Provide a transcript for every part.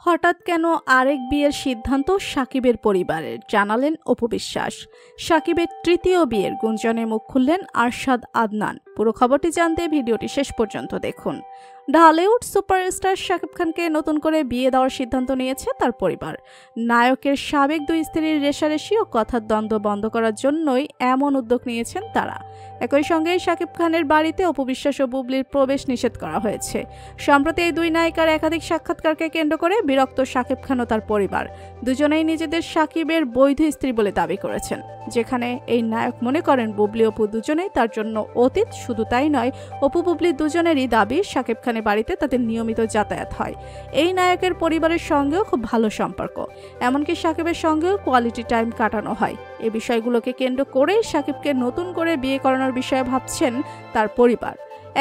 হঠাৎ কেন আরেক বিয়ের সিদ্ধান্ত সাকিবের পরিবারের, জানালেন অপু বিশ্বাস। সাকিবের তৃতীয় বিয়ের গুঞ্জনে মুখ খুললেন আরশাদ আদনান। পুরো খবরটি জানতে ভিডিওটি শেষ পর্যন্ত দেখুন। ঢালিউড সুপারস্টার শাকিব খানকে নতুন করে বিয়ে দেওয়ার সিদ্ধান্ত নিয়েছে তার পরিবার। নায়কের সাবেক দুই স্ত্রীর রেশারেশি ও কথার দ্বন্দ্ব বন্ধ করার জন্যই এমন উদ্যোগ নিয়েছেন তারা। একই সঙ্গে শাকিব খানের বাড়িতে অপু বিশ্বাস ও বুবলির প্রবেশ নিষেধ করা হয়েছে। সম্প্রতি এই দুই নায়িকার একাধিক সাক্ষাৎকারকে কেন্দ্র করে বিরক্ত শাকিব খান ও তার পরিবার। দুজনেই নিজেদের শাকিবের বৈধ স্ত্রী বলে দাবি করেছেন, যেখানে এই নায়ক মনে করেন বুবলি অপু দুজনেই তার জন্য অতীত। শুধু তাই নয়, অপু বুবলি দুজনেরই দাবি শাকিব খানের বাড়িতে তাদের নিয়মিত যাতায়াত হয়। এই নায়কের পরিবারের সঙ্গেও খুব ভালো সম্পর্ক, এমনকি শাকিবের সঙ্গেও কোয়ালিটি টাইম কাটানো হয়। এই বিষয়গুলোকে কেন্দ্র করেই শাকিবকে নতুন করে বিয়ে করানোর বিষয়ে ভাবছেন তার পরিবার।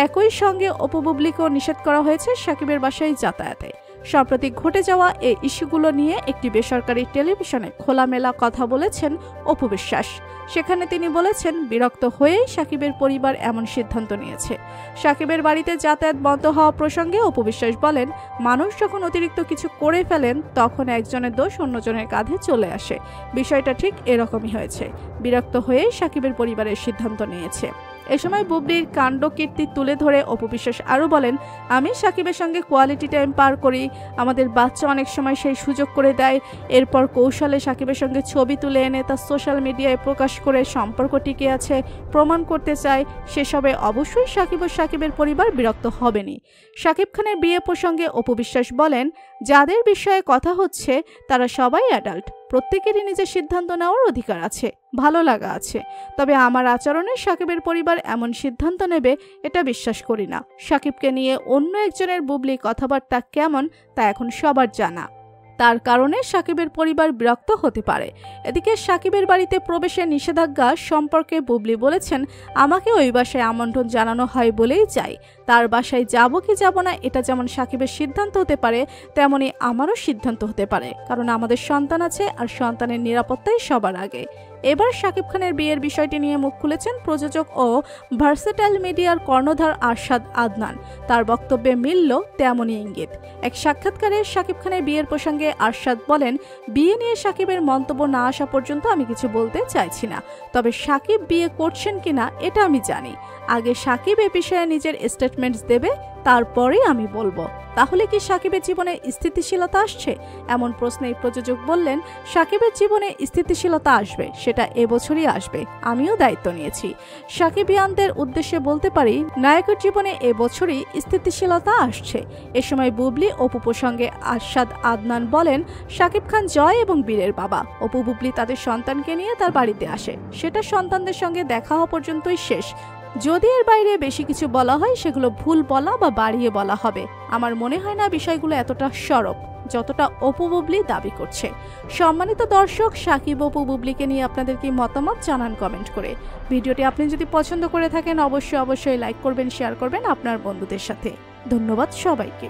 একই সঙ্গে অপু বুবলিকেও নিষেধ করা হয়েছে শাকিবের বাসায় যাতায়াতে। সম্প্রতি ঘটে যাওয়া এই ইস্যুগুলো নিয়ে একটি বেসরকারি টেলিভিশনে খোলামেলা কথা বলেছেন অপু বিশ্বাস। সেখানে তিনি বলেছেন, বিরক্ত হয়েই শাকিবের পরিবার এমন সিদ্ধান্ত নিয়েছে। শাকিবের বাড়িতে যাতায়াত বন্ধ হওয়া প্রসঙ্গে অপু বিশ্বাস বলেন, মানুষ যখন অতিরিক্ত কিছু করে ফেলেন তখন একজনের দোষ অন্যজনের কাঁধে চলে আসে। বিষয়টা ঠিক এরকমই হয়েছে। বিরক্ত হয়েই শাকিবের পরিবারের সিদ্ধান্ত নিয়েছে। এ সময় বুবলির কাণ্ডকীর্তি তুলে ধরে অপু বিশ্বাস আরও বলেন, আমি শাকিবের সঙ্গে কোয়ালিটি টাইম পার করি, আমাদের বাচ্চা অনেক সময় সেই সুযোগ করে দেয়। এরপর কৌশলে শাকিবের সঙ্গে ছবি তুলে এনে তা সোশ্যাল মিডিয়ায় প্রকাশ করে সম্পর্ক টিকে আছে প্রমাণ করতে চায়। সেসবে অবশ্যই শাকিব ও শাকিবের পরিবার বিরক্ত হবেনি। শাকিব খানের বিয়ে প্রসঙ্গে অপু বিশ্বাস বলেন, যাদের বিষয়ে কথা হচ্ছে তারা সবাই অ্যাডাল্ট, প্রত্যেকেরই নিজের সিদ্ধান্ত নেওয়ার অধিকার আছে, ভালো লাগা আছে। তবে আমার আচরণে শাকিবের পরিবার এমন সিদ্ধান্ত নেবে এটা বিশ্বাস করি না। শাকিবকে নিয়ে অন্য একজনের বুবলি কথাবার্তা কেমন তা এখন সবার জানা, তার কারণে শাকিবের পরিবার বিরক্ত হতে পারে। এদিকে শাকিবের বাড়িতে প্রবেশের নিষেধাজ্ঞা সম্পর্কে বুবলি বলেছেন, আমাকে ওই বাসায় আমন্ত্রণ জানানো হয় বলেই যাই। তার বাসায় যাব কি যাব না এটা যেমন শাকিবের সিদ্ধান্ত হতে পারে, তেমনি আমারও সিদ্ধান্ত হতে পারে, কারণ আমাদের সন্তান আছে আর সন্তানের নিরাপত্তাই সবার আগে। এবার শাকিব খানের বিয়ের বিষয়টি নিয়ে মুখ খুলেছেন প্রযোজক ও ভার্সেটাইল মিডিয়ার কর্ণধার আরশাদ আদনান। তার বক্তব্যে মিলল তেমনই ইঙ্গিত। এক সাক্ষাৎকারে শাকিব খানের বিয়ের প্রসঙ্গে আরশাদ বলেন, বিয়ে নিয়ে শাকিবের মন্তব্য না আসা পর্যন্ত আমি কিছু বলতে চাইছি না। তবে শাকিব বিয়ে করছেন কিনা এটা আমি জানি। আগে শাকিব এ বিষয়ে নিজের স্টেটমেন্টস দেবে, তারপরেই আমি বলবো। তাহলে কি শাকিবের জীবনে স্থিতিশীলতা আসছে? এমন প্রশ্নে প্রযোজক বললেন, শাকিবের জীবনে স্থিতিশীলতা আসবে, সেটা এবছরই আসবে। আমিও দায়িত্ব নিয়েছি। শাকিবিয়ানদের উদ্দেশ্যে বলতে পারি, নায়কের জীবনে এবছরই স্থিতিশীলতা আসছে। এ সময় বুবলি অপু প্রসঙ্গে আরশাদ আদনান বলেন, শাকিব খান জয় এবং বীরের বাবা। অপু বুবলি তাদের সন্তানকে নিয়ে তার বাড়িতে আসে, সেটা সন্তানদের সঙ্গে দেখা হওয়া পর্যন্তই শেষ। যদি এর বাইরে বেশি কিছু বলা হয় সেগুলো ভুল বলা বা বাড়িয়ে বলা হবে। আমার মনে হয় না বিষয়গুলো এতটা সরব যতটা অপু বুবলি দাবি করছে। সম্মানিত দর্শক, শাকিব অপু বুবলিকে নিয়ে আপনাদের কি মতামত জানান কমেন্ট করে। ভিডিওটি আপনি যদি পছন্দ করে থাকেন অবশ্যই লাইক করবেন, শেয়ার করবেন আপনার বন্ধুদের সাথে। ধন্যবাদ সবাইকে।